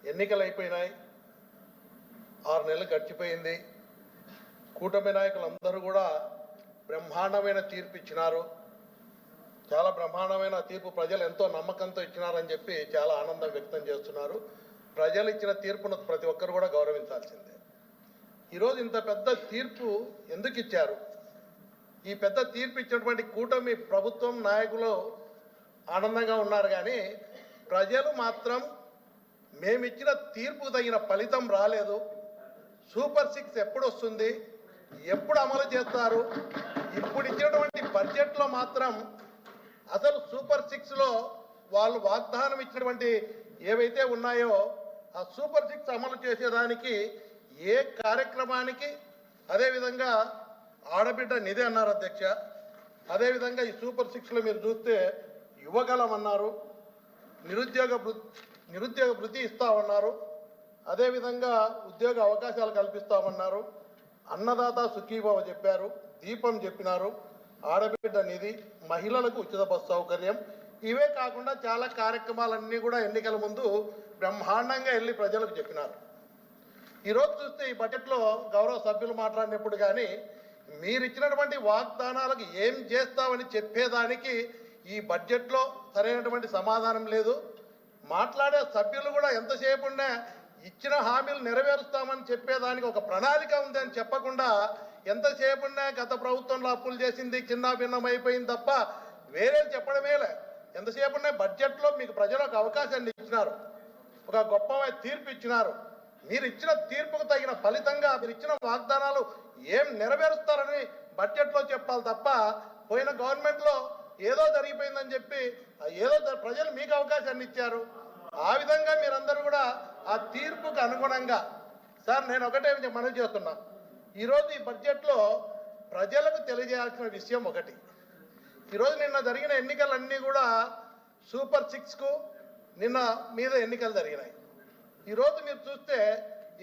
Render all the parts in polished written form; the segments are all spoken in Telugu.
ఎన్నికలు అయిపోయినాయి, 6 నెలలు గడిచిపోయింది. కూటమి నాయకులందరూ కూడా బ్రహ్మాండమైన తీర్పు ఇచ్చినారు. చాలా బ్రహ్మాండమైన తీర్పు, ప్రజలు ఎంతో నమ్మకంతో ఇచ్చినారని చెప్పి చాలా ఆనందం వ్యక్తం చేస్తున్నారు. ప్రజలు ఇచ్చిన తీర్పును ప్రతి ఒక్కరు కూడా గౌరవించాల్సిందే. ఈరోజు ఇంత పెద్ద తీర్పు ఎందుకు ఇచ్చారు? ఈ పెద్ద తీర్పు ఇచ్చినటువంటి కూటమి ప్రభుత్వం నాయకులు ఆనందంగా ఉన్నారు, కానీ ప్రజలు మాత్రం మేమిచ్చిన తీర్పుకు తగిన ఫలితం రాలేదు, సూపర్ 6 ఎప్పుడు వస్తుంది, ఎప్పుడు అమలు చేస్తారు, ఇప్పుడు ఇచ్చినటువంటి బడ్జెట్లో మాత్రం అసలు సూపర్ 6లో వాళ్ళు వాగ్దానం ఇచ్చినటువంటి ఏవైతే ఉన్నాయో ఆ సూపర్ 6 అమలు చేసేదానికి ఏ కార్యక్రమానికి, అదేవిధంగా ఆడబిడ్డ నిధి అన్నారు అధ్యక్ష, అదేవిధంగా ఈ సూపర్ 6లో మీరు చూస్తే యువగలం అన్నారు, నిరుద్యోగ భృతి ఇస్తామన్నారు, అదేవిధంగా ఉద్యోగ అవకాశాలు కల్పిస్తామన్నారు, అన్నదాత సుఖీభవ చెప్పారు, దీపం చెప్పినారు, ఆడబిడ్డ నిధి, మహిళలకు ఉచిత బస్సు సౌకర్యం, ఇవే కాకుండా చాలా కార్యక్రమాలన్నీ కూడా ఎన్నికల ముందు బ్రహ్మాండంగా వెళ్ళి ప్రజలకు చెప్పినారు. ఈరోజు చూస్తే ఈ బడ్జెట్లో గౌరవ సభ్యులు మాట్లాడినప్పుడు కానీ మీరు ఇచ్చినటువంటి వాగ్దానాలకు ఏం చేస్తామని చెప్పేదానికి ఈ బడ్జెట్లో సరైనటువంటి సమాధానం లేదు. మాట్లాడే సభ్యులు కూడా ఎంతసేపు ఉన్నా ఇచ్చిన హామీలు నెరవేరుస్తామని చెప్పేదానికి ఒక ప్రణాళిక ఉందని చెప్పకుండా ఎంతసేపు ఉన్నా గత ప్రభుత్వంలో అప్పులు చేసింది చిన్న భిన్నం అయిపోయింది తప్ప వేరే చెప్పడమేలే. ఎంతసేపు ఉన్నా బడ్జెట్లో మీకు ప్రజలకు అవకాశాన్ని ఇచ్చినారు, ఒక గొప్ప తీర్పు ఇచ్చినారు. మీరు ఇచ్చిన తీర్పుకు తగిన ఫలితంగా మీరు ఇచ్చిన వాగ్దానాలు ఏం నెరవేరుస్తారని బడ్జెట్లో చెప్పాలి తప్ప పోయిన గవర్నమెంట్లో ఏదో జరిగిపోయిందని చెప్పి ఏదో ప్రజలు మీకు అవకాశాన్ని ఇచ్చారు. ఆ విధంగా మీరందరూ కూడా ఆ తీర్పుకు అనుగుణంగా సార్ నేను ఒకటే మనవి చేస్తున్నా, ఈరోజు ఈ బడ్జెట్లో ప్రజలకు తెలియజేయాల్సిన విషయం ఒకటి. ఈరోజు నిన్న జరిగిన ఎన్నికలన్నీ కూడా సూపర్ 6కు నిన్న మీద ఎన్నికలు జరిగినాయి. ఈరోజు మీరు చూస్తే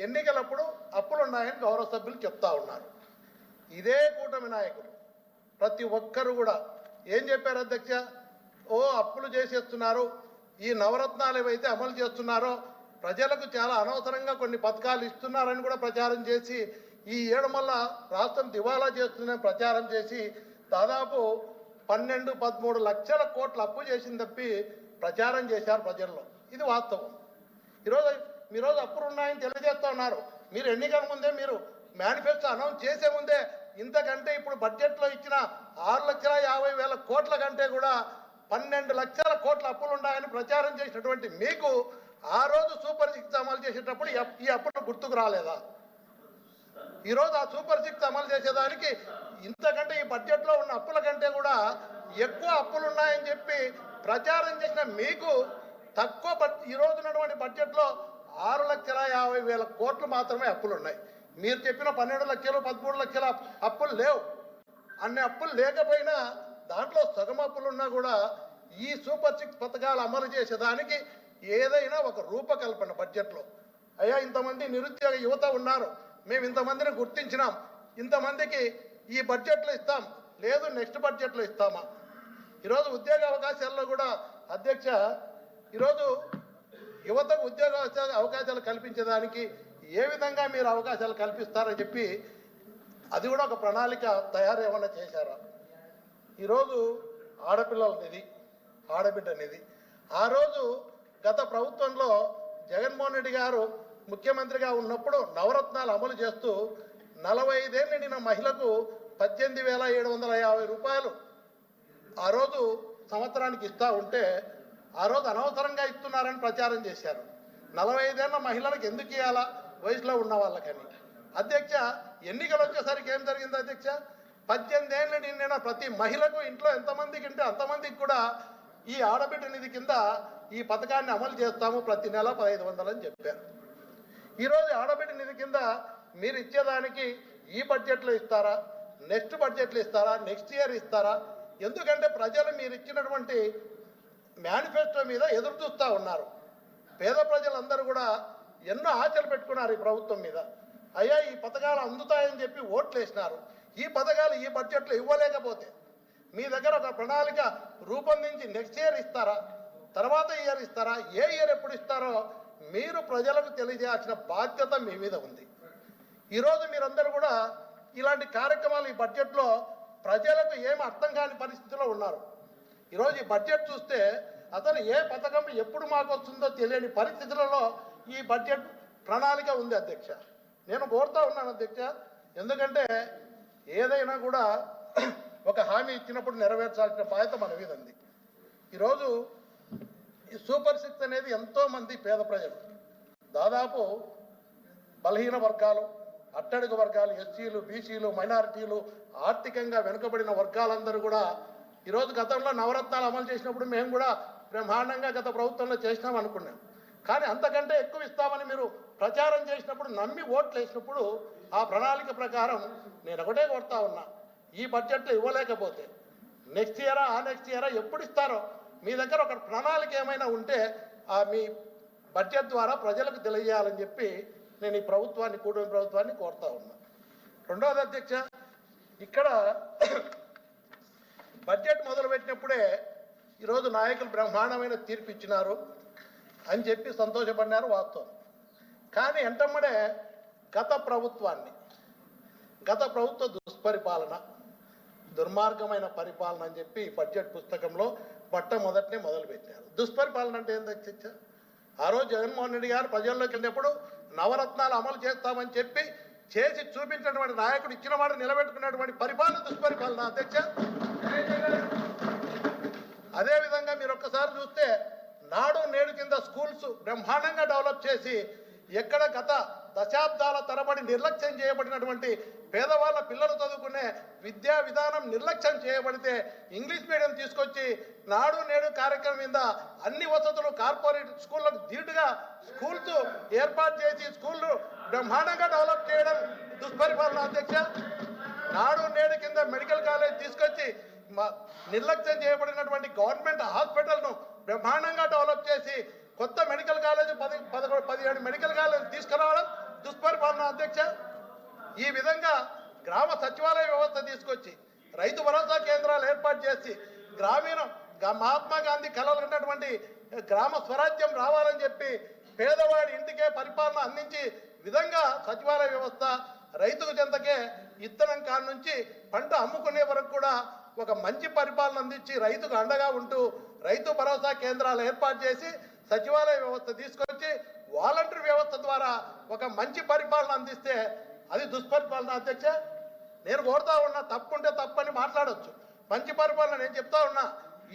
ఎన్నికలప్పుడు అప్పులు ఉన్నాయని గౌరవ సభ్యులు చెప్తా ఉన్నారు. ఇదే కూటమి నాయకులు ప్రతి ఒక్కరు కూడా ఏం చెప్పారు అధ్యక్ష? అప్పులు చేసేస్తున్నారు, ఈ నవరత్నాలు ఏవైతే అమలు చేస్తున్నారో ప్రజలకు చాలా అనవసరంగా కొన్ని పథకాలు ఇస్తున్నారని కూడా ప్రచారం చేసి ఈ ఏడు మళ్ళా రాష్ట్రం దివాలా చేస్తుందని ప్రచారం చేసి దాదాపు 12-13 లక్షల కోట్ల అప్పు చేసింది తప్పి ప్రచారం చేశారు ప్రజల్లో. ఇది వాస్తవం. ఈరోజు అప్పులు ఉన్నాయని తెలియజేస్తూ ఉన్నారు. మీరు ఎన్నికల ముందే మీరు మేనిఫెస్టో అనౌన్స్ చేసే ముందే ఇంతకంటే ఇప్పుడు బడ్జెట్లో ఇచ్చిన 6,50,000 కోట్ల కంటే కూడా 12 లక్షల కోట్ల అప్పులు ఉన్నాయని ప్రచారం చేసినటువంటి మీకు ఆ రోజు సూపర్ 6 అమలు చేసేటప్పుడు ఈ అప్పులు గుర్తుకు రాలేదా? ఈరోజు ఆ సూపర్ 6 అమలు చేసేదానికి ఇంతకంటే ఈ బడ్జెట్లో ఉన్న అప్పుల కంటే కూడా ఎక్కువ అప్పులు ఉన్నాయని చెప్పి ప్రచారం చేసిన మీకు తక్కువ ఈరోజు ఉన్నటువంటి బడ్జెట్లో 6,50,000 కోట్లు మాత్రమే అప్పులు ఉన్నాయి. మీరు చెప్పిన 12 లక్షలు 13 లక్షల అప్పులు లేవు. అన్ని అప్పులు లేకపోయినా దాంట్లో సగం అప్పులు ఉన్నా కూడా ఈ సూపర్ 6 పథకాలు అమలు చేసేదానికి ఏదైనా ఒక రూపకల్పన బడ్జెట్లో, అయ్యా ఇంతమంది నిరుద్యోగ యువత ఉన్నారు, మేము ఇంతమందిని గుర్తించినాం, ఇంతమందికి ఈ బడ్జెట్లో ఇస్తాం, లేదు నెక్స్ట్ బడ్జెట్లో ఇస్తామా? ఈరోజు ఉద్యోగ అవకాశాల్లో కూడా అధ్యక్ష ఈరోజు యువతకు ఉద్యోగ అవకాశాలు కల్పించేదానికి ఏ విధంగా మీరు అవకాశాలు కల్పిస్తారని చెప్పి అది కూడా ఒక ప్రణాళిక తయారు ఏమన్నా చేశారా? ఈరోజు ఆడపిల్లల నిధి, ఆడబిడ్డ నిధి, ఆ రోజు గత ప్రభుత్వంలో జగన్మోహన్ రెడ్డి గారు ముఖ్యమంత్రిగా ఉన్నప్పుడు నవరత్నాలు అమలు చేస్తూ 45 ఏళ్ళు నిండిన మహిళకు 18,750 రూపాయలు ఆ రోజు సంవత్సరానికి ఇస్తూ ఉంటే ఆ రోజు అనవసరంగా ఇస్తున్నారని ప్రచారం చేశారు. 45 ఏళ్ళ మహిళలకు ఎందుకు ఇవ్వాలా వయసులో ఉన్న వాళ్ళకని? అధ్యక్ష ఎన్నికలు వచ్చేసరికి ఏం జరిగింది అధ్యక్ష? 18 ఏళ్ళు నిండిన ప్రతి మహిళకు ఇంట్లో ఎంతమందికి ఉంటే అంతమందికి కూడా ఈ ఆడబిడ్డ నిధి కింద ఈ పథకాన్ని అమలు చేస్తాము, ప్రతి నెల 1,500 అని చెప్పారు. ఈరోజు ఆడబిడ్డ నిధి కింద మీరు ఇచ్చేదానికి ఈ బడ్జెట్లో ఇస్తారా, నెక్స్ట్ బడ్జెట్లో ఇస్తారా, నెక్స్ట్ ఇయర్ ఇస్తారా? ఎందుకంటే ప్రజలు మీరు ఇచ్చినటువంటి మేనిఫెస్టో మీద ఎదురు చూస్తూ ఉన్నారు. పేద ప్రజలందరూ కూడా ఎన్నో ఆశలు పెట్టుకున్నారు ఈ ప్రభుత్వం మీద. అయ్యా ఈ పథకాలు అందుతాయని చెప్పి ఓట్లు వేసినారు. ఈ పథకాలు ఈ బడ్జెట్లో ఇవ్వలేకపోతే మీ దగ్గర ఒక ప్రణాళిక రూపొందించి నెక్స్ట్ ఇయర్ ఇస్తారా, తర్వాత ఇయర్ ఇస్తారా, ఏ ఇయర్ ఎప్పుడు ఇస్తారో మీరు ప్రజలకు తెలియజేయాల్సిన బాధ్యత మీ మీద ఉంది. ఈరోజు మీరందరూ కూడా ఇలాంటి కార్యక్రమాలు ఈ బడ్జెట్లో ప్రజలకు ఏమి అర్థం కాని పరిస్థితిలో ఉన్నారు. ఈరోజు ఈ బడ్జెట్ చూస్తే అసలు ఏ పథకం ఎప్పుడు మాకు వస్తుందో తెలియని పరిస్థితులలో ఈ బడ్జెట్ ప్రణాళిక ఉంది అధ్యక్ష. నేను కోరుతా ఉన్నాను అధ్యక్ష, ఎందుకంటే ఏదైనా కూడా ఒక హామీ ఇచ్చినప్పుడు నెరవేర్చాల్సిన బాధ్యత మన మీద ఉంది. ఈరోజు ఈ సూపర్ 6 అనేది ఎంతోమంది పేద ప్రజలు, దాదాపు బలహీన వర్గాలు, అట్టడుగు వర్గాలు, ఎస్సీలు, బీసీలు, మైనారిటీలు, ఆర్థికంగా వెనుకబడిన వర్గాలందరూ కూడా ఈరోజు గతంలో నవరత్నాలు అమలు చేసినప్పుడు మేము కూడా బ్రహ్మాండంగా గత ప్రభుత్వంలో చేసినాం అనుకున్నాం. కానీ అంతకంటే ఎక్కువ ఇస్తామని మీరు ప్రచారం చేసినప్పుడు నమ్మి ఓట్లు వేసినప్పుడు ఆ ప్రణాళిక ప్రకారం నేను ఒకటే కొడతా ఉన్నా, ఈ బడ్జెట్లో ఇవ్వలేకపోతే నెక్స్ట్ ఇయరా ఎప్పుడు ఇస్తారో మీ దగ్గర ఒక ప్రణాళిక ఏమైనా ఉంటే ఆ మీ బడ్జెట్ ద్వారా ప్రజలకు తెలియజేయాలని చెప్పి నేను ఈ ప్రభుత్వాన్ని, కూటమి ప్రభుత్వాన్ని కోరుతా ఉన్నా. రెండవది అధ్యక్ష, ఇక్కడ బడ్జెట్ మొదలుపెట్టినప్పుడే ఈరోజు నాయకులు బ్రహ్మాండమైన తీర్పు ఇచ్చినారు అని చెప్పి సంతోషపడినారు, వాస్తవం. కానీ ఎంటమ్మడే గత ప్రభుత్వ దుష్పరిపాలన, దుర్మార్గమైన పరిపాలన అని చెప్పి బడ్జెట్ పుస్తకంలో మొట్టమొదటినే మొదలుపెట్టారు. దుష్పరిపాలన అంటే ఏంది అధ్యక్ష? ఆ రోజు జగన్మోహన్ రెడ్డి గారు ప్రజల్లోకి వెళ్ళినప్పుడు నవరత్నాలు అమలు చేస్తామని చెప్పి చేసి చూపించినటువంటి నాయకుడు ఇచ్చిన వాడు నిలబెట్టుకున్నటువంటి పరిపాలన దుష్పరిపాలన అధ్యక్ష. అదేవిధంగా మీరు ఒక్కసారి చూస్తే నాడు నేడు కింద స్కూల్స్ బ్రహ్మాండంగా డెవలప్ చేసి ఎక్కడ గత దశాబ్దాల తరబడి నిర్లక్ష్యం చేయబడినటువంటి పేదవాళ్ళ పిల్లలు చదువుకునే విద్యా విధానం నిర్లక్ష్యం చేయబడితే ఇంగ్లీష్ మీడియం తీసుకొచ్చి నాడు నేడు కార్యక్రమం మీద అన్ని వసతులు కార్పొరేట్ స్కూళ్ళకు ధీటుగా స్కూల్స్ ఏర్పాటు చేసి స్కూళ్ళు బ్రహ్మాండంగా డెవలప్ చేయడం దుష్పరిపాలన అధ్యక్ష. నాడు నేడు కింద మెడికల్ కాలేజ్ తీసుకొచ్చి నిర్లక్ష్యం చేయబడినటువంటి గవర్నమెంట్ హాస్పిటల్ను బ్రహ్మాండంగా డెవలప్ చేసి కొత్త మెడికల్ కాలేజ్ 17 మెడికల్ కాలేజ్ తీసుకురావడం దుష్పరిపాలన అధ్యక్ష. ఈ విధంగా గ్రామ సచివాలయ వ్యవస్థ తీసుకొచ్చి రైతు భరోసా కేంద్రాలు ఏర్పాటు చేసి మహాత్మా గాంధీ కలలు ఉన్నటువంటి గ్రామ స్వరాజ్యం రావాలని చెప్పి పేదవాడి ఇంటికే పరిపాలన అందించి విధంగా సచివాలయ వ్యవస్థ రైతుకు చెంతకే ఇత్తనం కాడ నుంచి పంట అమ్ముకునే వరకు కూడా ఒక మంచి పరిపాలన అందించి రైతుకు అండగా ఉంటూ రైతు భరోసా కేంద్రాలు ఏర్పాటు చేసి సచివాలయ వ్యవస్థ తీసుకొచ్చి వాలంటీర్ వ్యవస్థ ద్వారా ఒక మంచి పరిపాలన అందిస్తే అది దుష్పరిపాలన అధ్యక్ష. నేను కోరుతా ఉన్నా, తప్పుంటే తప్పని మాట్లాడొచ్చు, మంచి పరిపాలన నేను చెప్తా ఉన్నా.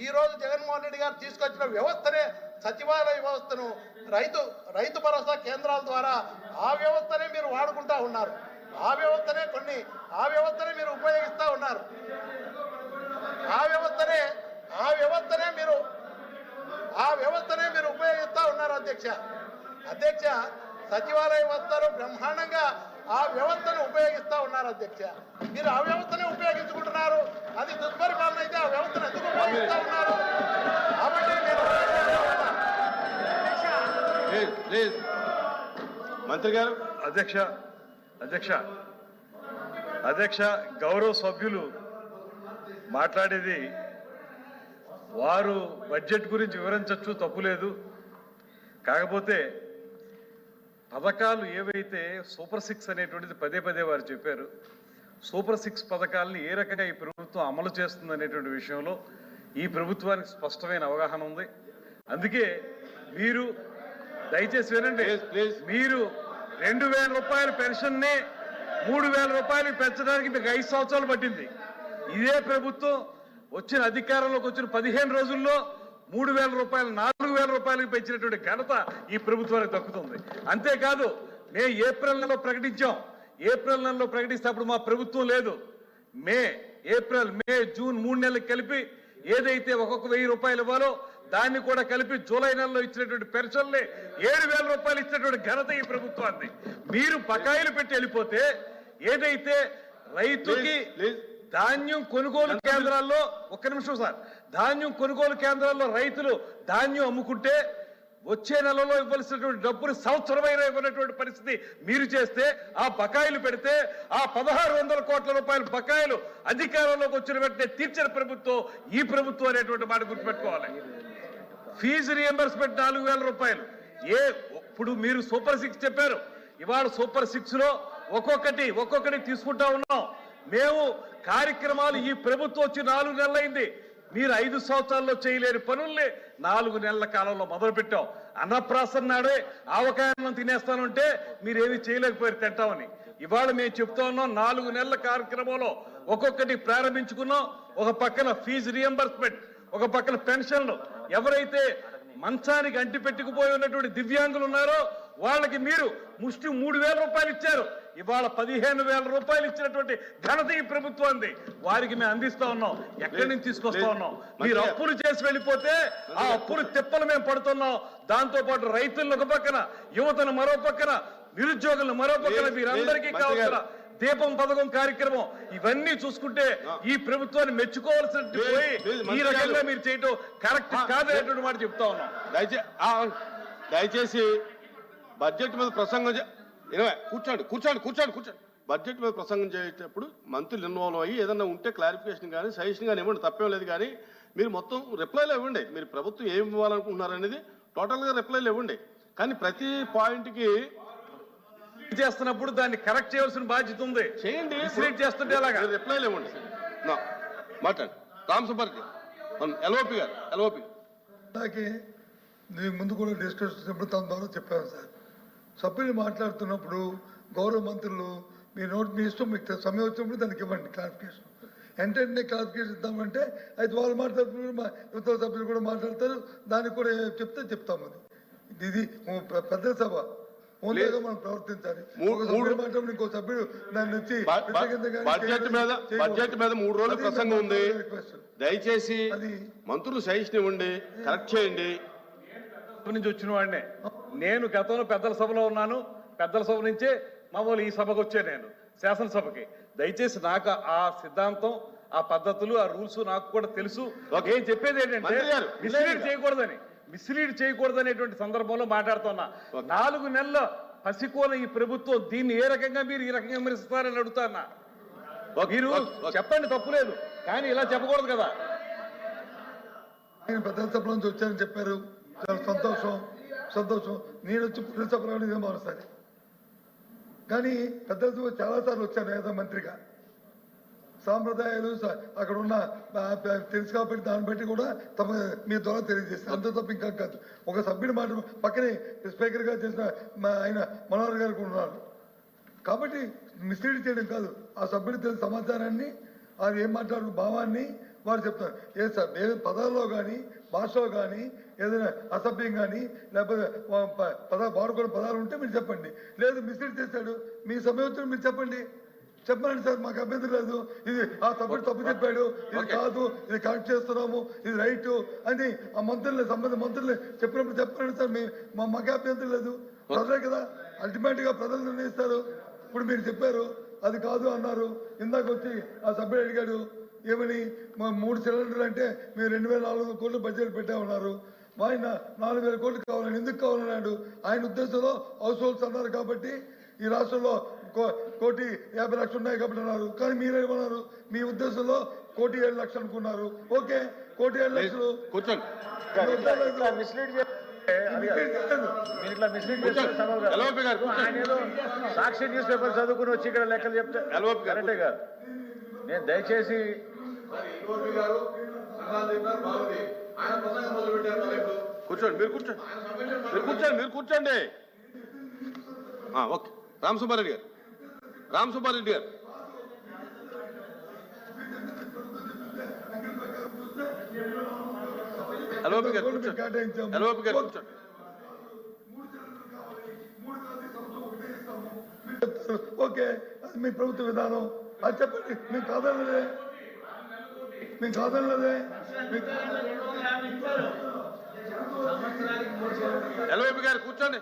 ఈరోజు జగన్మోహన్ రెడ్డి గారు తీసుకొచ్చిన వ్యవస్థనే సచివాలయ వ్యవస్థను రైతు భరోసా కేంద్రాల ద్వారా ఆ వ్యవస్థనే మీరు వాడుకుంటా ఉన్నారు, ఆ వ్యవస్థనే మీరు ఉపయోగిస్తూ ఉన్నారు, ఆ వ్యవస్థనే మీరు ఉపయోగిస్తూ ఉన్నారు అధ్యక్ష. సచివాలయ వ్యవస్థను బ్రహ్మాండంగా ఆ వ్యవస్థను ఉపయోగిస్తూ ఉన్నారు అధ్యక్ష. మీరు ఆ వ్యవస్థనే ఉపయోగించుకుంటున్నారు, అది దుష్పరిపాలన అయితే ఆ వ్యవస్థను ఎందుకు ఉపయోగిస్తూ ఉన్నారు? కాబట్టి మంత్రి గారు. అధ్యక్ష గౌరవ సభ్యులు మాట్లాడేది వారు బడ్జెట్ గురించి వివరించవచ్చు, తప్పులేదు. కాకపోతే పథకాలు ఏవైతే సూపర్ 6 అనేటువంటిది పదే వారు చెప్పారు. సూపర్ 6 పథకాలను ఏ రకంగా ఈ ప్రభుత్వం అమలు చేస్తుంది అనేటువంటి విషయంలో ఈ ప్రభుత్వానికి స్పష్టమైన అవగాహన ఉంది. అందుకే మీరు దయచేసి వినండి, మీరు 2000 రూపాయల పెన్షన్నే 3000 రూపాయలు పెంచడానికి మీకు 5 సంవత్సరాలు పట్టింది. ఇదే ప్రభుత్వం వచ్చిన అధికారంలోకి వచ్చిన 15 రోజుల్లో 3000 రూపాయలు 4000 రూపాయలకు పెంచినటువంటి ఘనత ఈ ప్రభుత్వానికి దక్కుతుంది. అంతేకాదు, మేము ఏప్రిల్ నెలలో ప్రకటించాం. ఏప్రిల్ నెలలో ప్రకటిస్తే అప్పుడు మా ప్రభుత్వం లేదు. ఏప్రిల్ మే జూన్ 3 నెలలకు కలిపి ఏదైతే ఒక్కొక్క 1000 రూపాయలు ఇవ్వాలో దాన్ని కూడా కలిపి జూలై నెలలో ఇచ్చినటువంటి పెన్షన్లే 7000 రూపాయలు ఇచ్చినటువంటి ఘనత ఈ ప్రభుత్వాన్ని. మీరు బకాయిలు పెట్టి వెళ్ళిపోతే ఏదైతే రైతుకి ధాన్యం కొనుగోలు కేంద్రాల్లో, ఒక్క నిమిషం సార్, ధాన్యం కొనుగోలు కేంద్రాల్లో రైతులు ధాన్యం అమ్ముకుంటే వచ్చే నెలలో ఇవ్వాల్సినటువంటి డబ్బులు సంవత్సరమైనా ఇవ్వనటువంటి పరిస్థితి మీరు చేస్తే, ఆ బకాయిలు పెడితే ఆ 1600 కోట్ల రూపాయల బకాయిలు అధికారంలోకి వచ్చిన వెంటనే తీర్చిన ప్రభుత్వం ఈ ప్రభుత్వం అనేటువంటి మాట గుర్తుపెట్టుకోవాలి. ఫీజు రియంబర్స్మెంట్ 4000 రూపాయలు. ఇప్పుడు మీరు సూపర్ 6 చెప్పారు. ఇవాళ సూపర్ 6 లో ఒక్కొక్కటి తీసుకుంటా ఉన్నాం. మేము కార్యక్రమాలు ఈ ప్రభుత్వం వచ్చి 4 నెలలైంది. మీరు 5 సంవత్సరాల్లో చేయలేని పనుల్ని 4 నెలల కాలంలో మొదలు పెట్టాం. అన్నప్రాసన నాడే ఆవకాయనం తినేస్తానంటే మీరేమి చేయలేకపోయారు తింటామని. ఇవాళ మేము చెప్తా ఉన్నాం 4 నెలల కార్యక్రమంలో ఒక్కొక్కటి ప్రారంభించుకున్నాం. ఒక పక్కన ఫీజు రియంబర్స్మెంట్, ఒక పక్కన పెన్షన్లు. ఎవరైతే మంచానికి అంటి పెట్టుకుపోయి ఉన్నటువంటి దివ్యాంగులు ఉన్నారో వాళ్ళకి మీరు ముష్టి 3,000 రూపాయలు ఇచ్చారు. ఇవాళ 15,000 రూపాయలు ఇచ్చినటువంటి ఘనత ఈ ప్రభుత్వాన్ని. వారికి మేము అందిస్తా ఉన్నాం. ఎక్కడి నుంచి తీసుకొస్తా ఉన్నాం? మీరు అప్పులు చేసి వెళ్ళిపోతే ఆ అప్పులు తిప్పలు మేము పడుతున్నాం. దాంతో పాటు రైతులను ఒక పక్కన, యువతను మరో పక్కన, నిరుద్యోగులను మరో పక్కన, మీరందరికీ కావాల్సిన దీపం పథకం కార్యక్రమం ఇవన్నీ చూసుకుంటే ఈ ప్రభుత్వాన్ని మెచ్చుకోవాల్సిన పోయి ఈ రకంగా మీరు చేయటం కరెక్ట్ కాదనేటువంటి మాట చెప్తా ఉన్నాం. దయచేసి బడ్జెట్ మీద ప్రసంగం కూర్చోండి. బడ్జెట్ మీద ప్రసంగం చేసేటప్పుడు మంత్రులు ఇన్వాల్వ్ అయ్యి ఏదన్నా ఉంటే క్లారిఫికేషన్ కానీ సజెషన్ కానీ ఇవ్వండి, తప్పేం లేదు. కానీ మీరు మొత్తం రిప్లైలు ఇవ్వండి. మీరు ప్రభుత్వం ఏమి ఇవ్వాలనుకుంటున్నారు అనేది టోటల్గా రిప్లైలు ఇవ్వండి. కానీ ప్రతి పాయింట్కి చేస్తున్నప్పుడు దాన్ని కరెక్ట్ చేయాల్సిన బాధ్యత ఉంది. చేయండి. చేస్తుంటే అలాగా రిప్లైలు ఇవ్వండి. మాట్లాడండి. రామ్ సుబ్బారెడ్డి ఎల్ఓపి గారు. అలాగే నేను ముందు కూడా డిస్కస్ చేసినప్పుడు తన ద్వారా చెప్పాను సార్. సభ్యులు మాట్లాడుతున్నప్పుడు గౌరవ మంత్రులు మీ ఇష్టం, మీకు సమయం వచ్చినప్పుడు దానికి ఇవ్వండి క్లారిఫికేషన్. వెంటనే క్లారిఫికేషన్ ఇద్దామంటే అయితే వాళ్ళు మాట్లాడుతున్నారు, ఇతర సభ్యులు కూడా మాట్లాడతారు. దానికి కూడా చెప్తాము. ఇది పెద్ద సభ, ఓన్లీగా మనం ప్రవర్తించాలి. ఇంకో సభ్యుడు దాన్ని వచ్చి బడ్జెట్ మీద 3 రోజుల ప్రసంగం ఉంది. దయచేసి మంత్రులు సజెషన్ ఇవ్వండి, కరెక్ట్ చేయండి. నుంచి వచ్చిన వాడినే నేను. గతంలో పెద్దల సభలో ఉన్నాను. పెద్దల సభ నుంచే మామూలు ఈ సభకు వచ్చే నేను శాసనసభకి. దయచేసి నాకు ఆ సిద్ధాంతం, ఆ పద్ధతులు, ఆ రూల్స్ నాకు కూడా తెలుసు. ఏం చెప్పేది ఏంటంటే మిస్లీడ్ చేయకూడదనేటువంటి సందర్భంలో మాట్లాడుతున్నా. 4 నెలల పసికోన ఈ ప్రభుత్వం దీన్ని ఏ రకంగా మీరు ఈ రకంగా విమర్శిస్తారని అడుగుతాన్నా. మీరు చెప్పండి, తప్పులేదు. కానీ ఇలా చెప్పకూడదు కదా. నేను పెద్ద సభ నుంచి వచ్చానని చెప్పారు, చాలా సంతోషం. నేను వచ్చి పెద్ద సభలో మారుస్తాను. కానీ పెద్ద సభ చాలాసార్లు వచ్చాను ఏదో మంత్రిగా. సాంప్రదాయాలు అక్కడ ఉన్న తెలుసు కాబట్టి దాన్ని బట్టి కూడా తమ మీ ద్వారా తెలియజేస్తారు. అంత తప్ప ఇంకా కాదు. ఒక సభ్యుడు మాట పక్కనే స్పీకర్గా చేసిన ఆయన మనోహర్ గారు కూడా ఉన్నారు. కాబట్టి మిస్లీడ్ చేయడం కాదు, ఆ సభ్యుడు తెలిసిన సమాచారాన్ని, అది ఏం మాట్లాడు భావాన్ని వారు చెప్తారు. ఏ పదాల్లో కానీ భాషలో కానీ ఏదైనా అసభ్యం కానీ లేకపోతే వాడుకున్న పదాలు ఉంటే మీరు చెప్పండి. లేదు మిస్లీడ్ చేశాడు, మీ సమయం మీరు చెప్పండి సార్, మాకు అభ్యంతరం లేదు. ఇది ఆ సభ్యుడు తప్పు చెప్పాడు, ఇది కాదు, ఇది కరెక్ట్ చేస్తున్నాము, ఇది రైట్ అని ఆ మంత్రులు సంబంధిత మంత్రులు చెప్పినప్పుడు చెప్పండి సార్. మాకు అభ్యంతరం లేదు. ప్రజలే కదా అల్టిమేట్ గా ప్రజలు నిర్ణయిస్తారు. ఇప్పుడు మీరు చెప్పారు అది కాదు అన్నారు. ఇందాక వచ్చి ఆ సభ్యుడు అడిగాడు ఏమని, 3 సిలిండర్లు అంటే మీరు 2,400 కోట్లు బడ్జెట్ పెట్టామన్నారు. ఆయన 4,000 కోట్లు కావాలని ఎందుకు కావాలన్నాడు. ఆయన ఉద్దేశంలో హౌస్ హోల్డ్స్ అన్నారు కాబట్టి ఈ రాష్ట్రంలో 1,50,00,000 ఉన్నాయి కాబట్టి అన్నారు. కానీ మీరేమన్నారు, మీ ఉద్దేశంలో 1,07,00,000 అనుకున్నారు. ఓకే, 1,07,00,000 కూర్చోండి. సాక్షి న్యూస్ పేపర్ చదువుకుని వచ్చి ఇక్కడ లెక్కలు చెప్తే కరెక్టే కాదు. నేను దయచేసి కూర్చోండి. మీరు కూర్చోండి. ఓకే. రామ్ సుబ్బారెడ్డి గారు. ఎల్ఓపి గారు కూర్చోండి. ఓకే, అది మీ ప్రభుత్వ విధానం, అది చెప్పండి. మేము కాదనలేదే. ఎల్ఓపి గారు కూర్చోండి.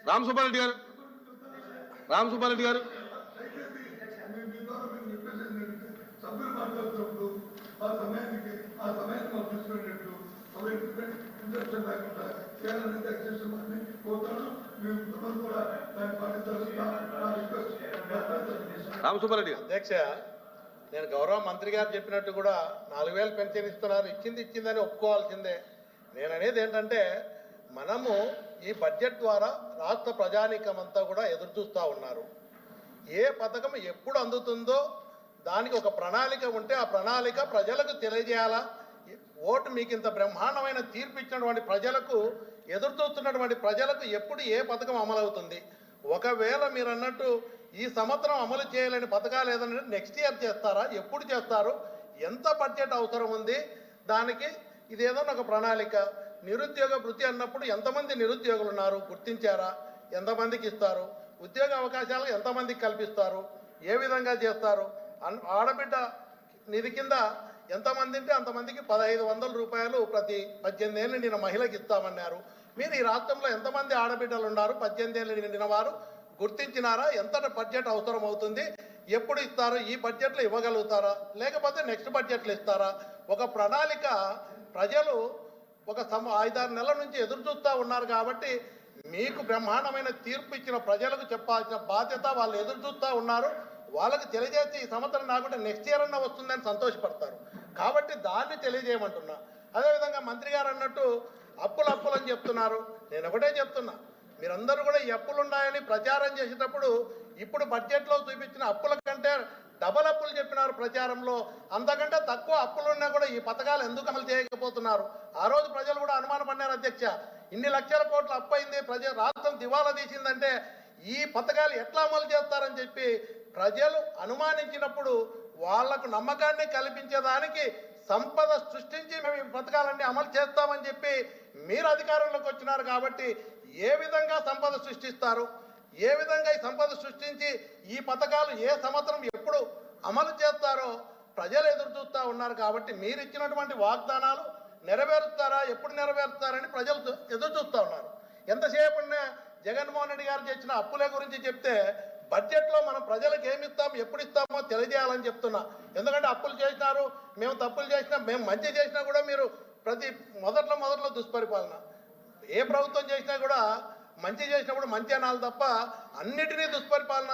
రామ్ సుబ్బారెడ్డి గారు. సభ్యులు మాట్లాడుతున్నప్పుడు ఆ సమయానికి పంపించుకునేటట్టు ఇంట్రెస్ట్ లేకుండా చేయాలని దయచేసి కోరుతాను. మేము కూడా దాన్ని పాటించాలి. రామ్ సుబ్బారెడ్డి గారు. అధ్యక్ష, నేను గౌరవ మంత్రి గారు చెప్పినట్టు కూడా 4,000 పెన్షన్ ఇస్తున్నారు. ఇచ్చిందని ఒప్పుకోవాల్సిందే. నేను అనేది ఏంటంటే మనము ఈ బడ్జెట్ ద్వారా రాష్ట్ర ప్రజానీకమంతా కూడా ఎదురు చూస్తూ ఉన్నారు. ఏ పథకం ఎప్పుడు అందుతుందో దానికి ఒక ప్రణాళిక ఉంటే ఆ ప్రణాళిక ప్రజలకు తెలియజేయాలా. ఓటు మీకు ఇంత బ్రహ్మాండమైన తీర్పు ఇచ్చినటువంటి ప్రజలకు, ఎదురు చూస్తున్నటువంటి ప్రజలకు ఎప్పుడు ఏ పథకం అమలవుతుంది, ఒకవేళ మీరు అన్నట్టు ఈ సంవత్సరం అమలు చేయలేని పథకాలు ఏదన్నా నెక్స్ట్ ఇయర్ చేస్తారా, ఎప్పుడు చేస్తారు, ఎంత బడ్జెట్ అవసరం ఉంది దానికి, ఇది ఏదన్నా ఒక ప్రణాళిక. నిరుద్యోగ భృతి అన్నప్పుడు ఎంతమంది నిరుద్యోగులు ఉన్నారు గుర్తించారా, ఎంతమందికి ఇస్తారు, ఉద్యోగ అవకాశాలు ఎంతమందికి కల్పిస్తారు, ఏ విధంగా చేస్తారు, ఆడబిడ్డ నిధి కింద ఎంతమంది ఉంటే అంతమందికి 1500 రూపాయలు ప్రతి 18 ఏళ్ళు నిండిన మహిళకి ఇస్తామన్నారు. మీరు ఈ రాష్ట్రంలో ఎంతమంది ఆడబిడ్డలు ఉన్నారు 18 ఏళ్ళు నిండిన వారు గుర్తించినారా, ఎంత బడ్జెట్ అవసరం అవుతుంది, ఎప్పుడు ఇస్తారు, ఈ బడ్జెట్లో ఇవ్వగలుగుతారా, లేకపోతే నెక్స్ట్ బడ్జెట్లో ఇస్తారా, ఒక ప్రణాళిక. ప్రజలు ఒక 5-6 నెలల నుంచి ఎదురు చూస్తూ ఉన్నారు కాబట్టి మీకు బ్రహ్మాండమైన తీర్పు ఇచ్చిన ప్రజలకు చెప్పాల్సిన బాధ్యత, వాళ్ళు ఎదురు చూస్తూ ఉన్నారు. వాళ్ళకి తెలియజేసి ఈ సంవత్సరం నాకుంటే నెక్స్ట్ ఇయర్ అన్నా వస్తుందని సంతోషపడతారు కాబట్టి దాన్ని తెలియజేయమంటున్నా. అదేవిధంగా మంత్రి గారు అన్నట్టు అప్పులు అని చెప్తున్నారు. నేను ఒకటే చెప్తున్నా, మీరందరూ కూడా ఈ అప్పులు ఉన్నాయని ప్రచారం చేసేటప్పుడు ఇప్పుడు బడ్జెట్లో చూపించిన అప్పుల కంటే డబల్ అప్పులు చెప్పినారు ప్రచారంలో. అంతకంటే తక్కువ అప్పులున్నా కూడా ఈ పథకాలు ఎందుకు అమలు చేయకపోతున్నారు? ఆ రోజు ప్రజలు కూడా అనుమానపడినారు. అధ్యక్ష, ఇన్ని లక్షల కోట్ల అప్పు అయింది, రాష్ట్రం దివాలా తీసిందంటే ఈ పథకాలు ఎట్లా అమలు చేస్తారని చెప్పి ప్రజలు అనుమానించినప్పుడు వాళ్లకు నమ్మకాన్ని కల్పించేదానికి సంపద సృష్టించి మేము ఈ పథకాలన్నీ అమలు చేస్తామని చెప్పి మీరు అధికారంలోకి వచ్చినారు కాబట్టి ఏ విధంగా సంపద సృష్టిస్తారు, ఏ విధంగా ఈ సంపద సృష్టించి ఈ పథకాలు ఏ సంవత్సరం ఎప్పుడు అమలు చేస్తారో ప్రజలు ఎదురు చూస్తూ ఉన్నారు. కాబట్టి మీరు ఇచ్చినటువంటి వాగ్దానాలు నెరవేరుస్తారా, ఎప్పుడు నెరవేరుస్తారని ప్రజలు ఎదురు చూస్తూ ఉన్నారు. ఎంతసేపు జగన్మోహన్ రెడ్డి గారు చేసిన అప్పుల గురించి చెప్తే బడ్జెట్లో మనం ప్రజలకు ఏమి ఇస్తాం, ఎప్పుడు ఇస్తామో తెలియజేయాలని చెప్తున్నా. ఎందుకంటే అప్పులు చేసినారు, మేము తప్పులు చేసినా, మేము మంచి చేసినా కూడా మీరు మొదట్లో దుష్పరిపాలన. ఏ ప్రభుత్వం చేసినా కూడా మంచి చేసినప్పుడు మంచి అనాలి తప్ప అన్నిటినీ దుష్పరిపాలన